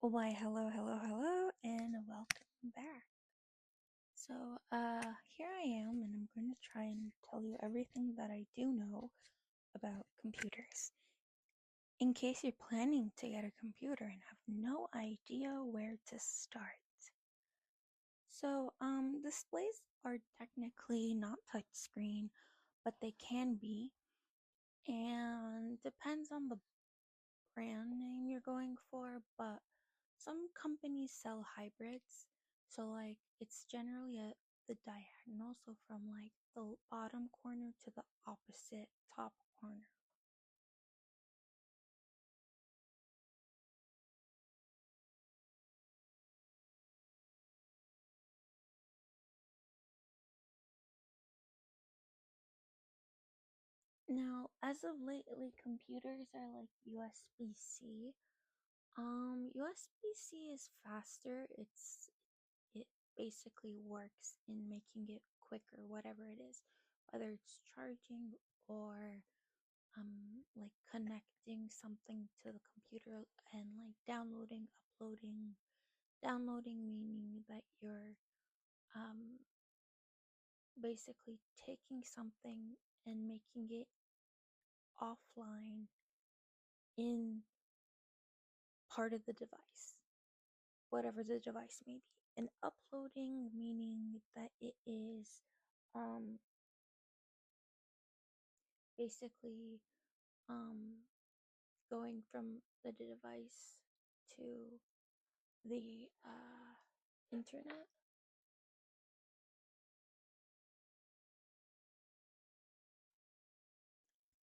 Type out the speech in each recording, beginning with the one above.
Why, hello, and welcome back. So, here I am, and I'm going to try and tell you everything that I do know about computers. In case you're planning to get a computer and have no idea where to start. So, displays are technically not touchscreen, but they can be, and depends on the brand name you're going for, but some companies sell hybrids. So like it's generally the diagonal, so from like the bottom corner to the opposite top corner. Now, as of lately, computers are like USB-C. USB-C is faster. It basically works in making it quicker, whatever it is, whether it's charging or like connecting something to the computer and like downloading, uploading. Downloading meaning that you're um basically taking something and making it offline in part of the device, whatever the device may be. And uploading meaning that it is um basically um going from the device to the internet.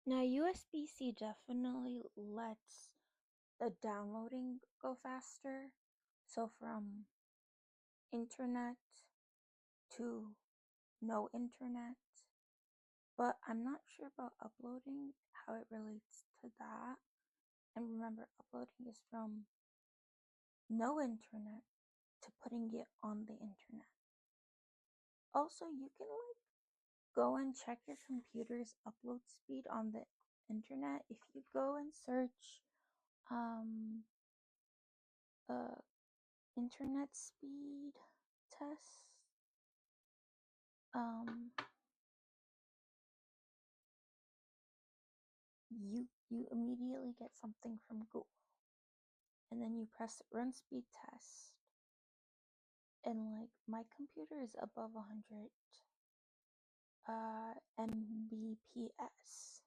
Now, USB-C definitely lets the downloading go faster. So from internet to no internet. But I'm not sure about uploading, how it relates to that. And remember, uploading is from no internet to putting it on the internet. Also, you can like go and check your computer's upload speed on the internet. If you go and search um internet speed test, um you immediately get something from Google, and then you press run speed test, and like my computer is above 100 mbps,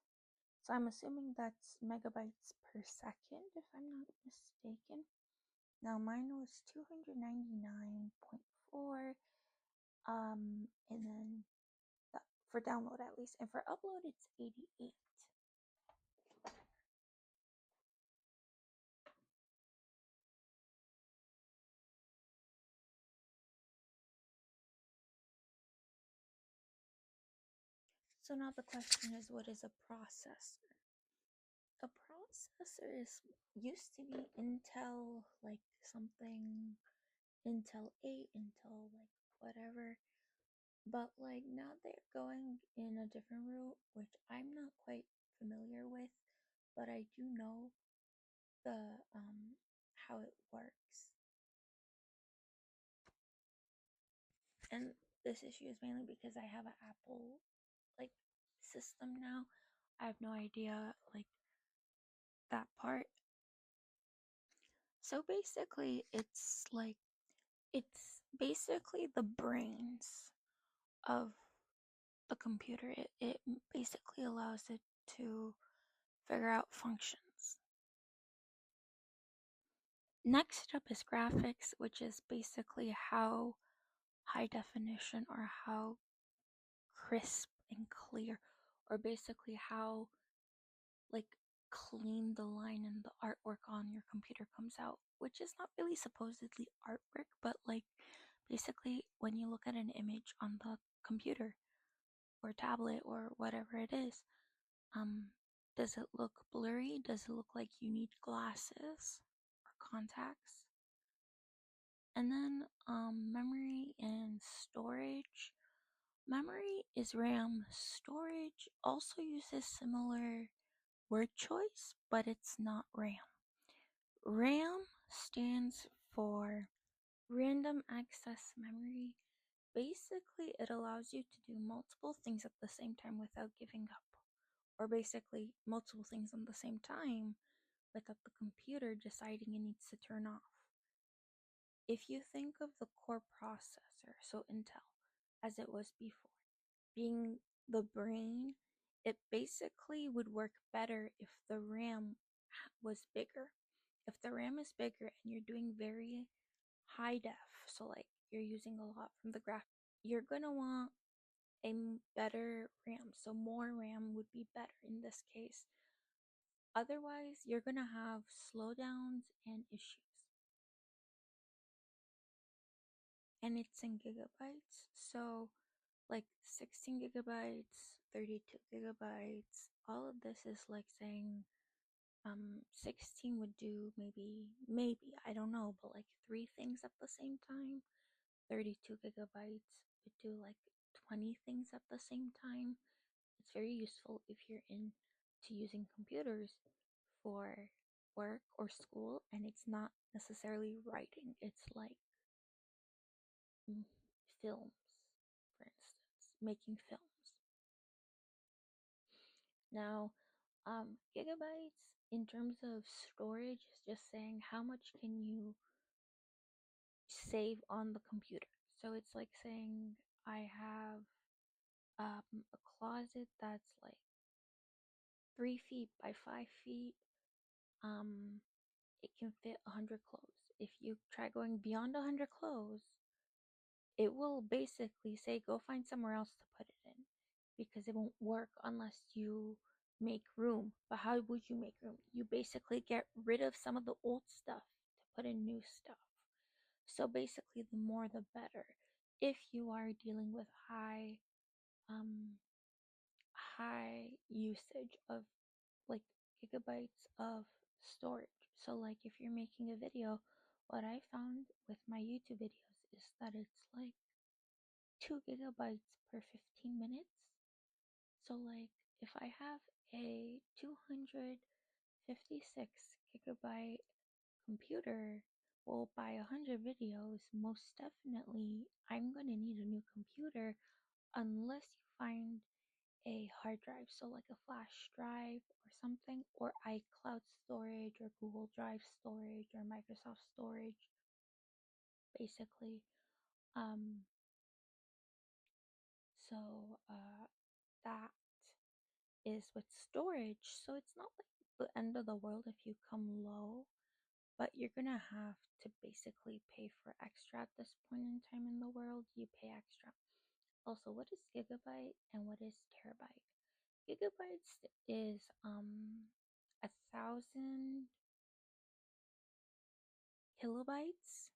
so I'm assuming that's megabytes per second if I'm not mistaken. Now mine was 299.4, and then for download at least, and for upload it's 88. So now the question is, what is a processor? A processor used to be Intel, like something Intel 8, Intel like whatever. But like now they're going in a different route, which I'm not quite familiar with, but I do know the how it works. And this issue is mainly because I have an Apple like system now. I have no idea like that part. So basically it's basically the brains of the computer. It basically allows it to figure out functions. Next up is graphics, which is basically how high definition or how crisp and clear, or basically how like clean the line and the artwork on your computer comes out, which is not really supposedly artwork, but like basically when you look at an image on the computer or tablet or whatever it is, um does it look blurry? Does it look like you need glasses or contacts? And then memory and storage. Memory is RAM. Storage also uses similar word choice, but it's not RAM. RAM stands for random access memory. Basically, it allows you to do multiple things at the same time without giving up, or basically, multiple things at the same time without the computer deciding it needs to turn off. If you think of the core processor, so Intel, as it was before, being the brain, it basically would work better if the RAM was bigger. If the RAM is bigger and you're doing very high def, so like you're using a lot from the graph, you're gonna want a better RAM. So more RAM would be better in this case. Otherwise, you're gonna have slowdowns and issues. And it's in gigabytes, so like 16 gigabytes, 32 gigabytes, all of this is like saying 16 would do maybe I don't know, but like three things at the same time. 32 gigabytes would do like 20 things at the same time. It's very useful if you're into using computers for work or school, and it's not necessarily writing, it's like mm, films, for instance, making films. Now, gigabytes in terms of storage is just saying how much can you save on the computer. So it's like saying I have a closet that's like 3 feet by 5 feet. Um, it can fit 100 clothes. If you try going beyond 100 clothes, it will basically say go find somewhere else to put it in because it won't work unless you make room. But how would you make room? You basically get rid of some of the old stuff to put in new stuff. So basically, the more the better. If you are dealing with um, high usage of like gigabytes of storage. So like if you're making a video, what I found with my YouTube videos is that it's like 2 gigabytes per 15 minutes. So like if I have a 256 gigabyte computer, well, by 100 videos, most definitely I'm going to need a new computer unless you find a hard drive, so like a flash drive or something, or iCloud storage, or Google Drive storage, or Microsoft storage, basically. Um, so that is with storage. So it's not like the end of the world if you come low, but you're gonna have to basically pay for extra at this point in time in the world. You pay extra. Also, what is gigabyte and what is terabyte? Gigabytes is 1,000 kilobytes.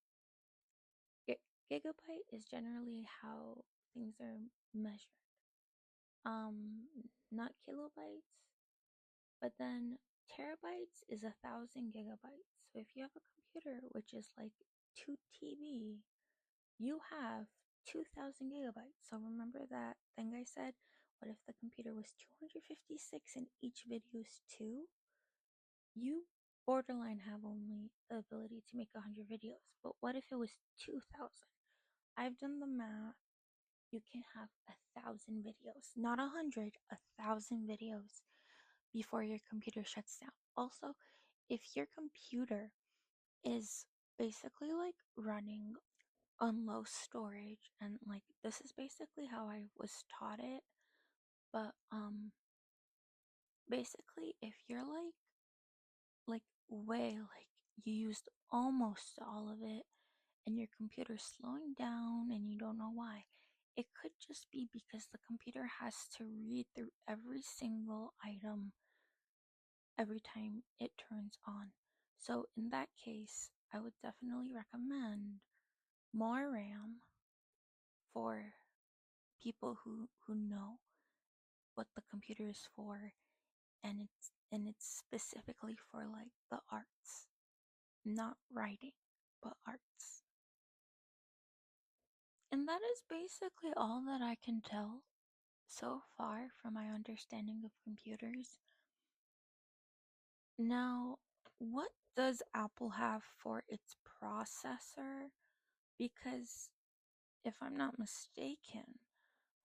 Gigabyte is generally how things are measured. Not kilobytes, but then terabytes is 1,000 gigabytes. So if you have a computer which is like 2 TB, you have 2,000 gigabytes. So remember that thing I said? What if the computer was 256 and each video is 2? You borderline have only the ability to make 100 videos. But what if it was 2,000? I've done the math. You can have 1,000 videos, not 100, 1,000 videos before your computer shuts down. Also, if your computer is basically like running on low storage, and like this is basically how I was taught it, but basically if you're like way like you used almost all of it and your computer's slowing down and you don't know why, it could just be because the computer has to read through every single item every time it turns on. So in that case, I would definitely recommend more RAM for people who know what the computer is for, and it's specifically for like the arts, not writing, but arts. And that is basically all that I can tell so far from my understanding of computers. Now, what does Apple have for its processor? Because if I'm not mistaken,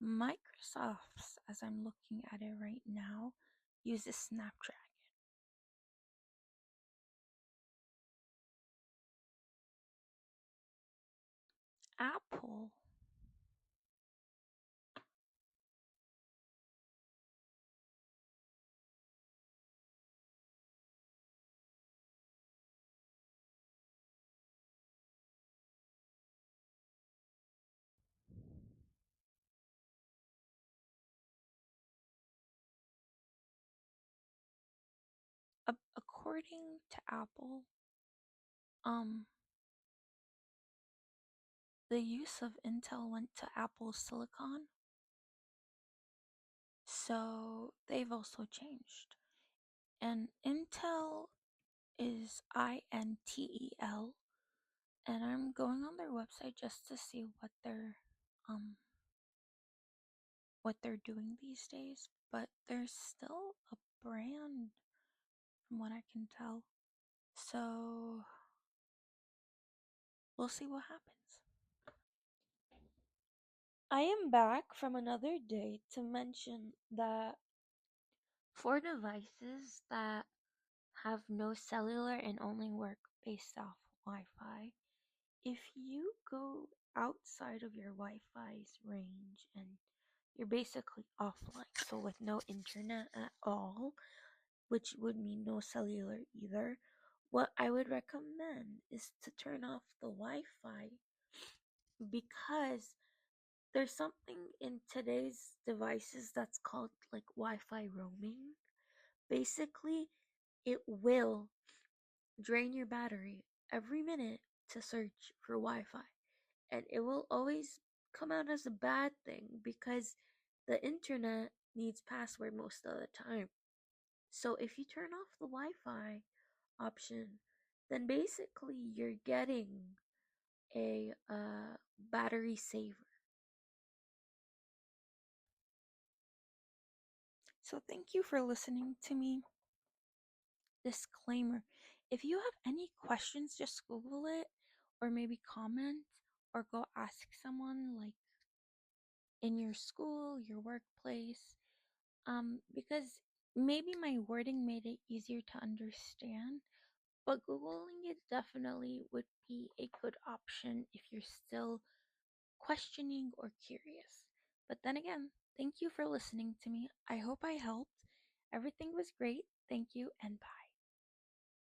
Microsoft's, as I'm looking at it right now, uses Snapdragon. Apple, according to Apple, um, the use of Intel went to Apple's silicon, so they've also changed. And Intel is INTEL, and I'm going on their website just to see um what they're doing these days, but they're still a brand from what I can tell. So we'll see what happens. I am back from another day to mention that for devices that have no cellular and only work based off Wi Fi, if you go outside of your Wi Fi's range and you're basically offline, so with no internet at all, which would mean no cellular either, what I would recommend is to turn off the Wi Fi because there's something in today's devices that's called like Wi Fi roaming. Basically, it will drain your battery every minute to search for Wi Fi, and it will always come out as a bad thing because the internet needs password most of the time. So if you turn off the Wi Fi option, then basically you're getting a battery saver. So thank you for listening to me. Disclaimer: if you have any questions, just Google it or maybe comment or go ask someone like in your school, your workplace, because maybe my wording made it easier to understand, but Googling it definitely would be a good option if you're still questioning or curious. But then again, thank you for listening to me. I hope I helped. Everything was great. Thank you and bye.